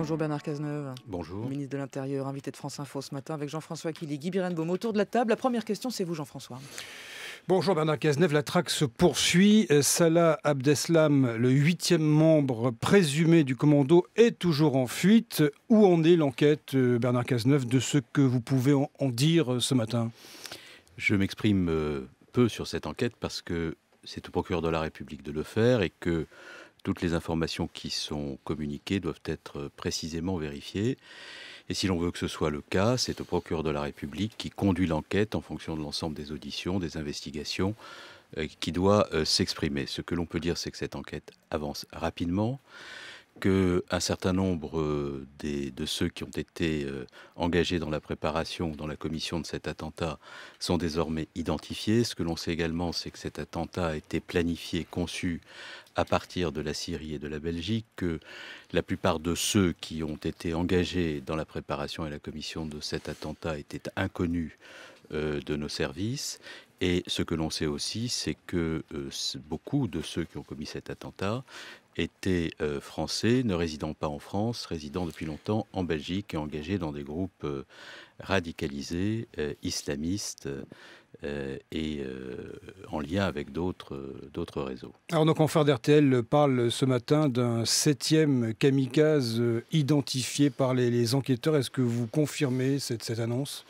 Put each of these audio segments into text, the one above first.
Bonjour Bernard Cazeneuve. Bonjour. Ministre de l'Intérieur, invité de France Info ce matin avec Jean-François Killy, Guy Birenbaum. Autour de la table, la première question, c'est vous Jean-François. Bonjour Bernard Cazeneuve, la traque se poursuit. Salah Abdeslam, le 8e membre présumé du commando, est toujours en fuite. Où en est l'enquête, Bernard Cazeneuve, de ce que vous pouvez en dire ce matin? Je m'exprime peu sur cette enquête parce que c'est au procureur de la République de le faire et que toutes les informations qui sont communiquées doivent être précisément vérifiées. Et si l'on veut que ce soit le cas, c'est au procureur de la République qui conduit l'enquête en fonction de l'ensemble des auditions, des investigations, qui doit s'exprimer. Ce que l'on peut dire, c'est que cette enquête avance rapidement, qu'un certain nombre de ceux qui ont été engagés dans la préparation, dans la commission de cet attentat, sont désormais identifiés. Ce que l'on sait également, c'est que cet attentat a été planifié, conçu à partir de la Syrie et de la Belgique, que la plupart de ceux qui ont été engagés dans la préparation et la commission de cet attentat étaient inconnus de nos services. Et ce que l'on sait aussi, c'est que beaucoup de ceux qui ont commis cet attentat étaient français, ne résidant pas en France, résidant depuis longtemps en Belgique et engagés dans des groupes radicalisés, islamistes, et en lien avec d'autres réseaux. Alors nos confrères d'RTL parlent ce matin d'un 7e kamikaze identifié par les enquêteurs. Est-ce que vous confirmez cette annonce ?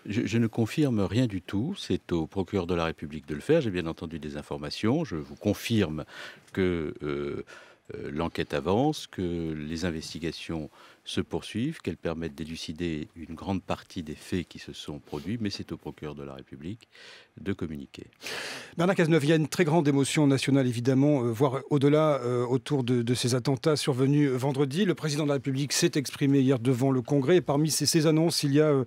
Je ne confirme rien du tout, c'est au procureur de la République de le faire. J'ai bien entendu des informations, je vous confirme que l'enquête avance, que les investigations se poursuivent, qu'elles permettent d'élucider une grande partie des faits qui se sont produits, mais c'est au procureur de la République de communiquer. Bernard Cazeneuve, il y a une très grande émotion nationale, évidemment, voire au-delà, autour de ces attentats survenus vendredi. Le président de la République s'est exprimé hier devant le Congrès. Et parmi ces annonces, il y a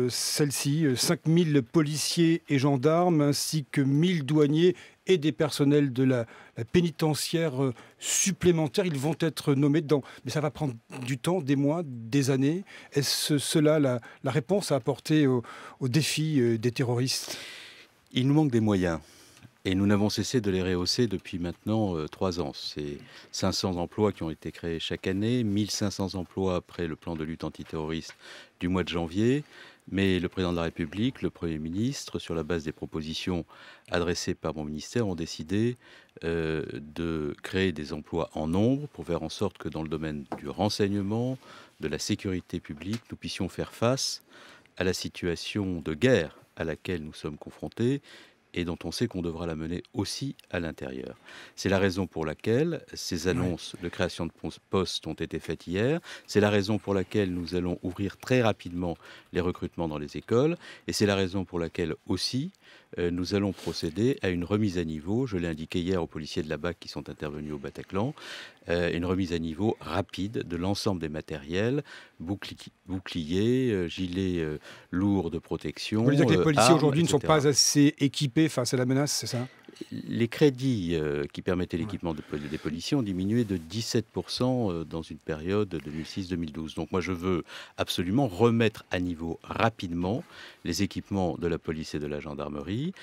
celle-ci, 5000 policiers et gendarmes, ainsi que 1000 douaniers et des personnels de la pénitentiaire supplémentaires. Ils vont être nommés dedans. Mais ça va prendre du temps, des mois, des années. Est-ce cela la réponse à apporter au défi des terroristes ? Il nous manque des moyens. Et nous n'avons cessé de les rehausser depuis maintenant 3 ans. C'est 500 emplois qui ont été créés chaque année, 1500 emplois après le plan de lutte antiterroriste du mois de janvier. Mais le président de la République, le Premier ministre, sur la base des propositions adressées par mon ministère, ont décidé de créer des emplois en nombre pour faire en sorte que dans le domaine du renseignement, de la sécurité publique, nous puissions faire face à la situation de guerre à laquelle nous sommes confrontés et dont on sait qu'on devra la mener aussi à l'intérieur. C'est la raison pour laquelle ces annonces de création de postes ont été faites hier. C'est la raison pour laquelle nous allons ouvrir très rapidement les recrutements dans les écoles. Et c'est la raison pour laquelle aussi nous allons procéder à une remise à niveau, je l'ai indiqué hier aux policiers de la BAC qui sont intervenus au Bataclan, une remise à niveau rapide de l'ensemble des matériels, boucliers, gilets lourds de protection. Vous voulez dire que les policiers armes, aujourd'hui ne sont etc. pas assez équipés face à la menace, c'est ça ? Les crédits qui permettaient l'équipement des policiers ont diminué de 17% dans une période 2006-2012. Donc moi je veux absolument remettre à niveau rapidement les équipements de la police et de la gendarmerie,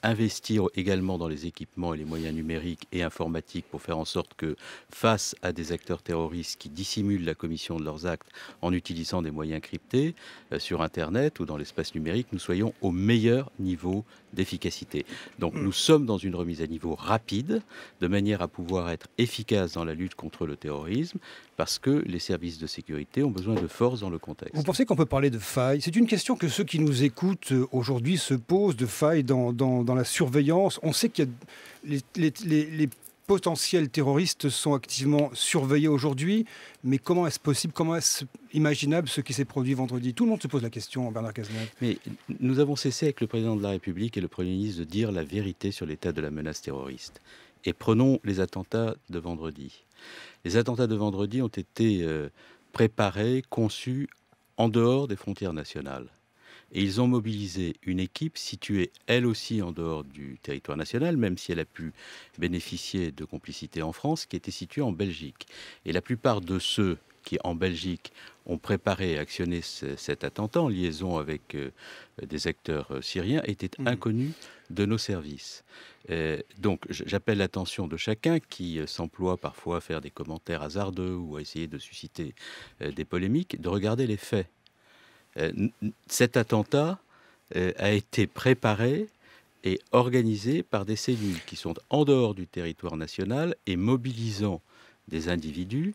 investir également dans les équipements et les moyens numériques et informatiques pour faire en sorte que face à des acteurs terroristes qui dissimulent la commission de leurs actes en utilisant des moyens cryptés sur Internet ou dans l'espace numérique, nous soyons au meilleur niveau d'efficacité. Donc nous sommes dans une remise à niveau rapide, de manière à pouvoir être efficace dans la lutte contre le terrorisme, parce que les services de sécurité ont besoin de force dans le contexte. Vous pensez qu'on peut parler de failles ? C'est une question que ceux qui nous écoutent aujourd'hui se posent, de failles dans la surveillance. On sait qu'il y a les potentiels terroristes sont activement surveillés aujourd'hui, mais comment est-ce possible, comment est-ce imaginable ce qui s'est produit vendredi ? Tout le monde se pose la question, Bernard Cazeneuve. Mais nous avons cessé avec le président de la République et le Premier ministre de dire la vérité sur l'état de la menace terroriste. Et prenons les attentats de vendredi. Les attentats de vendredi ont été préparés, conçus en dehors des frontières nationales. Et ils ont mobilisé une équipe située, elle aussi, en dehors du territoire national, même si elle a pu bénéficier de complicité en France, qui était située en Belgique. Et la plupart de ceux qui, en Belgique, ont préparé et actionné cet attentat en liaison avec des acteurs syriens étaient inconnus de nos services. Donc j'appelle l'attention de chacun qui s'emploie parfois à faire des commentaires hasardeux ou à essayer de susciter des polémiques, de regarder les faits. Cet attentat a été préparé et organisé par des cellules qui sont en dehors du territoire national et mobilisant des individus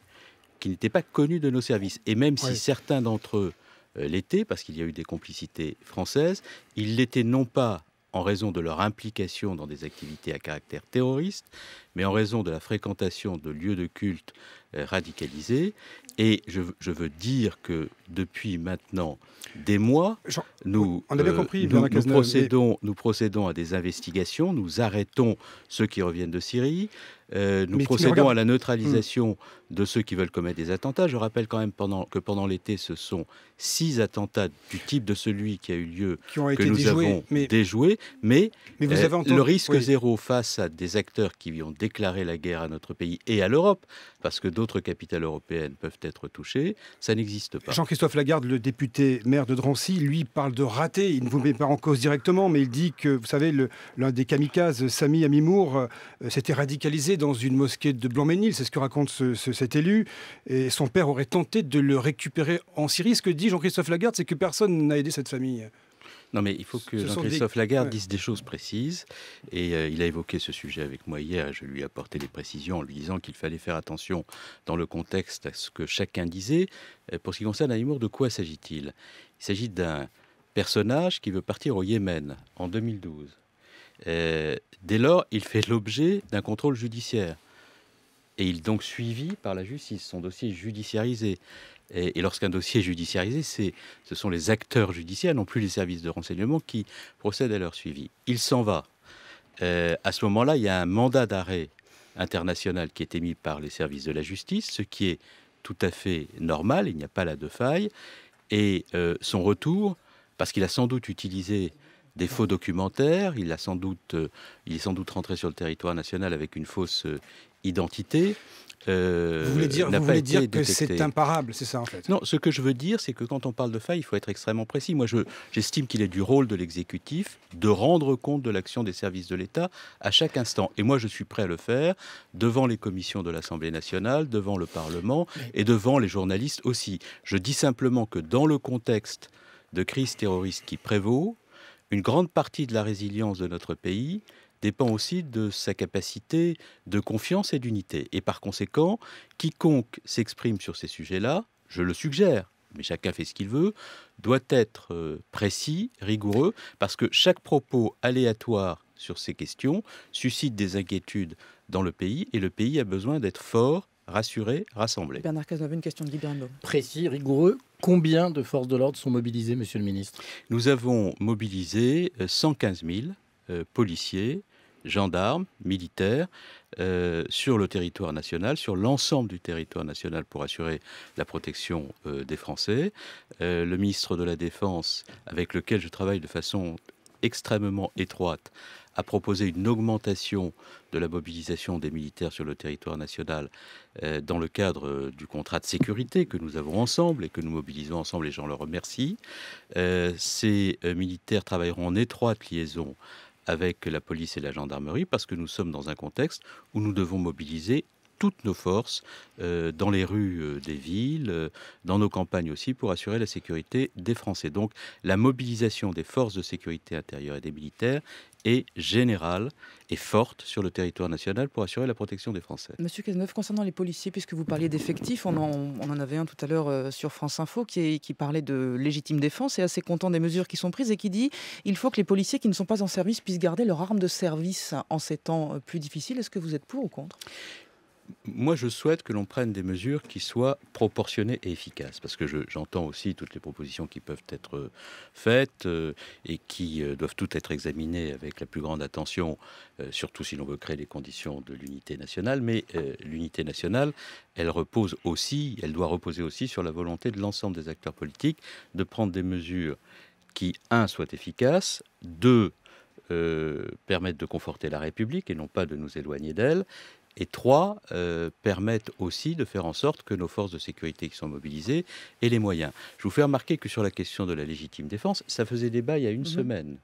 qui n'étaient pas connus de nos services. Et même si certains d'entre eux l'étaient, parce qu'il y a eu des complicités françaises, ils l'étaient non pas en raison de leur implication dans des activités à caractère terroriste, mais en raison de la fréquentation de lieux de culte radicalisés. Et je veux dire que depuis maintenant des mois, nous procédons à des investigations, nous arrêtons ceux qui reviennent de Syrie, nous procédons à la neutralisation de ceux qui veulent commettre des attentats. Je rappelle quand même que pendant l'été, ce sont 6 attentats du type de celui qui a eu lieu que nous avons déjoués. Mais vous avez entendu, le risque zéro face à des acteurs qui ont déclaré la guerre à notre pays et à l'Europe, parce que d'autres capitales européennes peuvent être touchées, ça n'existe pas. Jean-Christophe Lagarde, le député maire de Drancy, lui parle de raté. Il ne vous met pas en cause directement, mais il dit que, vous savez, l'un des kamikazes, Sami Amimour, s'était radicalisé dans une mosquée de Blanc-Ménil. C'est ce que raconte cet élu. Et son père aurait tenté de le récupérer en Syrie. Ce que dit Jean-Christophe Lagarde, c'est que personne n'a aidé cette famille. Non, mais il faut que Jean-Christophe Lagarde dise des choses précises. Et il a évoqué ce sujet avec moi hier. Je lui ai apporté des précisions en lui disant qu'il fallait faire attention dans le contexte à ce que chacun disait. Pour ce qui concerne Amimour, de quoi s'agit-il ? Il s'agit d'un personnage qui veut partir au Yémen en 2012. Dès lors, il fait l'objet d'un contrôle judiciaire. Et il est donc suivi par la justice. Son dossier est judiciarisé. Et lorsqu'un dossier est judiciarisé, ce sont les acteurs judiciaires, non plus les services de renseignement, qui procèdent à leur suivi. Il s'en va. À ce moment-là, il y a un mandat d'arrêt international qui est émis par les services de la justice, ce qui est tout à fait normal, il n'y a pas là de faille. Et son retour, parce qu'il a sans doute utilisé des faux documentaires, il est sans doute rentré sur le territoire national avec une fausse identité. Vous voulez dire que c'est imparable, c'est ça en fait? Non, ce que je veux dire, c'est que quand on parle de faille, il faut être extrêmement précis. Moi, j'estime qu'il est du rôle de l'exécutif de rendre compte de l'action des services de l'État à chaque instant. Et moi, je suis prêt à le faire devant les commissions de l'Assemblée nationale, devant le Parlement et devant les journalistes aussi. Je dis simplement que dans le contexte de crise terroriste qui prévaut, une grande partie de la résilience de notre pays dépend aussi de sa capacité de confiance et d'unité. Et par conséquent, quiconque s'exprime sur ces sujets-là, je le suggère, mais chacun fait ce qu'il veut, doit être précis, rigoureux, parce que chaque propos aléatoire sur ces questions suscite des inquiétudes dans le pays, et le pays a besoin d'être fort, rassuré, rassemblé. Bernard Cazeneuve, une question de Guy Birinbaum. Précis, rigoureux. Combien de forces de l'ordre sont mobilisées, Monsieur le Ministre ? Nous avons mobilisé 115 000 policiers, gendarmes, militaires, sur le territoire national, sur l'ensemble du territoire national pour assurer la protection des Français. Le ministre de la Défense, avec lequel je travaille de façon extrêmement étroite, a proposé une augmentation de la mobilisation des militaires sur le territoire national dans le cadre du contrat de sécurité que nous avons ensemble et que nous mobilisons ensemble, et j'en le remercie. Ces militaires travailleront en étroite liaison avec la police et la gendarmerie, parce que nous sommes dans un contexte où nous devons mobiliser toutes nos forces dans les rues des villes, dans nos campagnes aussi, pour assurer la sécurité des Français. Donc la mobilisation des forces de sécurité intérieure et des militaires est générale et forte sur le territoire national pour assurer la protection des Français. Monsieur Cazeneuve, concernant les policiers, puisque vous parliez d'effectifs, on en avait un tout à l'heure sur France Info qui parlait de légitime défense et assez content des mesures qui sont prises et qui dit il faut que les policiers qui ne sont pas en service puissent garder leur arme de service en ces temps plus difficiles. Est-ce que vous êtes pour ou contre ? Moi, je souhaite que l'on prenne des mesures qui soient proportionnées et efficaces, parce que j'entends aussi toutes les propositions qui peuvent être faites et qui doivent toutes être examinées avec la plus grande attention, surtout si l'on veut créer les conditions de l'unité nationale. Mais l'unité nationale, elle doit reposer aussi sur la volonté de l'ensemble des acteurs politiques de prendre des mesures qui, soient efficaces, permettent de conforter la République et non pas de nous éloigner d'elle, Et 3, permettent aussi de faire en sorte que nos forces de sécurité qui sont mobilisées aient les moyens. Je vous fais remarquer que sur la question de la légitime défense, ça faisait débat il y a une semaine.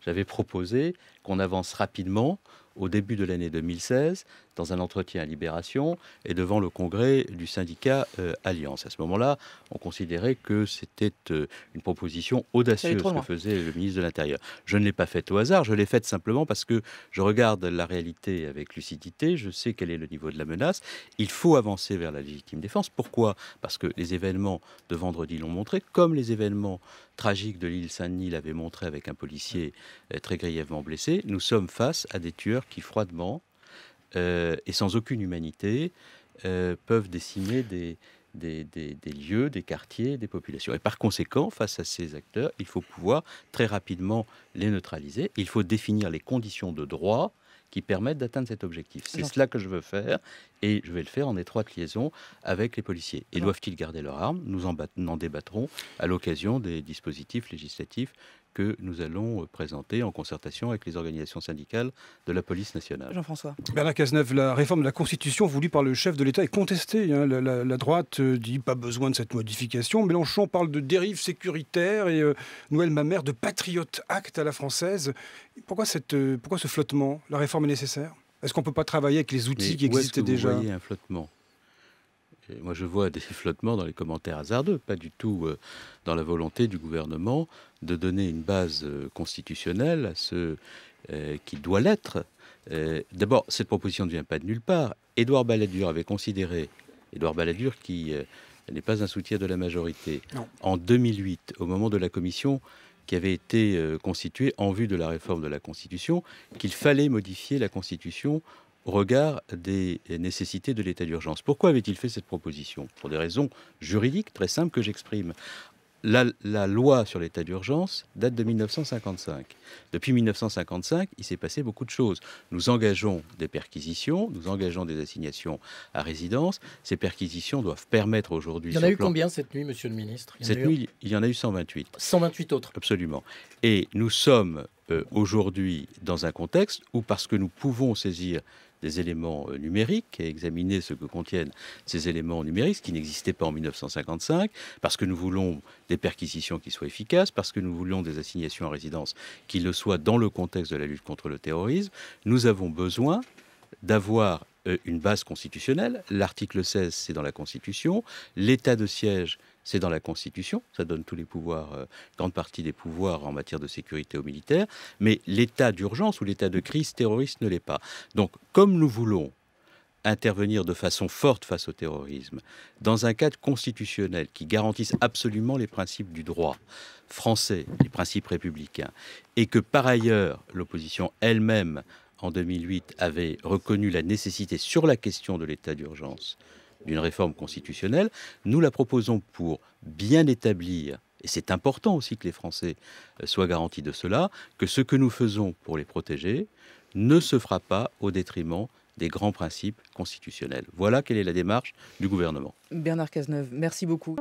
J'avais proposé qu'on avance rapidement au début de l'année 2016 dans un entretien à Libération et devant le congrès du syndicat Alliance. À ce moment-là, on considérait que c'était une proposition audacieuse que faisait le ministre de l'Intérieur. Je ne l'ai pas faite au hasard, je l'ai faite simplement parce que je regarde la réalité avec lucidité, je sais quel est le niveau de la menace. Il faut avancer vers la légitime défense. Pourquoi ? Parce que les événements de vendredi l'ont montré, comme les événements tragiques de l'île Saint-Denis l'avaient montré avec un policier très grièvement blessé. Nous sommes face à des tueurs qui froidement et sans aucune humanité peuvent décimer des lieux, des quartiers, des populations. Et par conséquent, face à ces acteurs, il faut pouvoir très rapidement les neutraliser. Il faut définir les conditions de droit qui permettent d'atteindre cet objectif. C'est cela que je veux faire et je vais le faire en étroite liaison avec les policiers. Et doivent-ils garder leurs armes ? Nous en débattrons à l'occasion des dispositifs législatifs que nous allons présenter en concertation avec les organisations syndicales de la police nationale. Jean-François. Bernard Cazeneuve, la réforme de la Constitution voulue par le chef de l'État est contestée. La droite dit pas besoin de cette modification. Mélenchon parle de dérive sécuritaire et Noël Mamère de Patriot Act à la française. Pourquoi ce flottement ? La réforme est nécessaire ? Est-ce qu'on ne peut pas travailler avec les outils qui existaient déjà ? Vous voyez un flottement ? Moi, je vois des flottements dans les commentaires hasardeux, pas du tout dans la volonté du gouvernement de donner une base constitutionnelle à ce qui doit l'être. D'abord, cette proposition ne vient pas de nulle part. Édouard Balladur avait considéré, Édouard Balladur qui n'est pas un soutien de la majorité, en 2008, au moment de la commission qui avait été constituée en vue de la réforme de la Constitution, qu'il fallait modifier la Constitution au regard des nécessités de l'état d'urgence. Pourquoi avait-il fait cette proposition ? Pour des raisons juridiques très simples que j'exprime. La loi sur l'état d'urgence date de 1955. Depuis 1955, il s'est passé beaucoup de choses. Nous engageons des perquisitions, nous engageons des assignations à résidence. Ces perquisitions doivent permettre aujourd'hui... Il y en a eu combien cette nuit, monsieur le ministre ? Cette nuit, il y en a eu 128. 128 autres. Absolument. Et nous sommes aujourd'hui dans un contexte où, parce que nous pouvons saisir des éléments numériques et examiner ce que contiennent ces éléments numériques, ce qui n'existait pas en 1955, parce que nous voulons des perquisitions qui soient efficaces, parce que nous voulons des assignations à résidence qui le soient dans le contexte de la lutte contre le terrorisme, nous avons besoin d'avoir une base constitutionnelle. L'article 16, c'est dans la Constitution. L'état de siège, c'est dans la Constitution. Ça donne tous les pouvoirs, grande partie des pouvoirs en matière de sécurité aux militaires. Mais l'état d'urgence ou l'état de crise terroriste ne l'est pas. Donc, comme nous voulons intervenir de façon forte face au terrorisme, dans un cadre constitutionnel qui garantisse absolument les principes du droit français, les principes républicains, et que par ailleurs, l'opposition elle-même, en 2008, avait reconnu la nécessité sur la question de l'état d'urgence d'une réforme constitutionnelle, nous la proposons pour bien établir, et c'est important aussi que les Français soient garantis de cela, que ce que nous faisons pour les protéger ne se fera pas au détriment des grands principes constitutionnels. Voilà quelle est la démarche du gouvernement. Bernard Cazeneuve, merci beaucoup.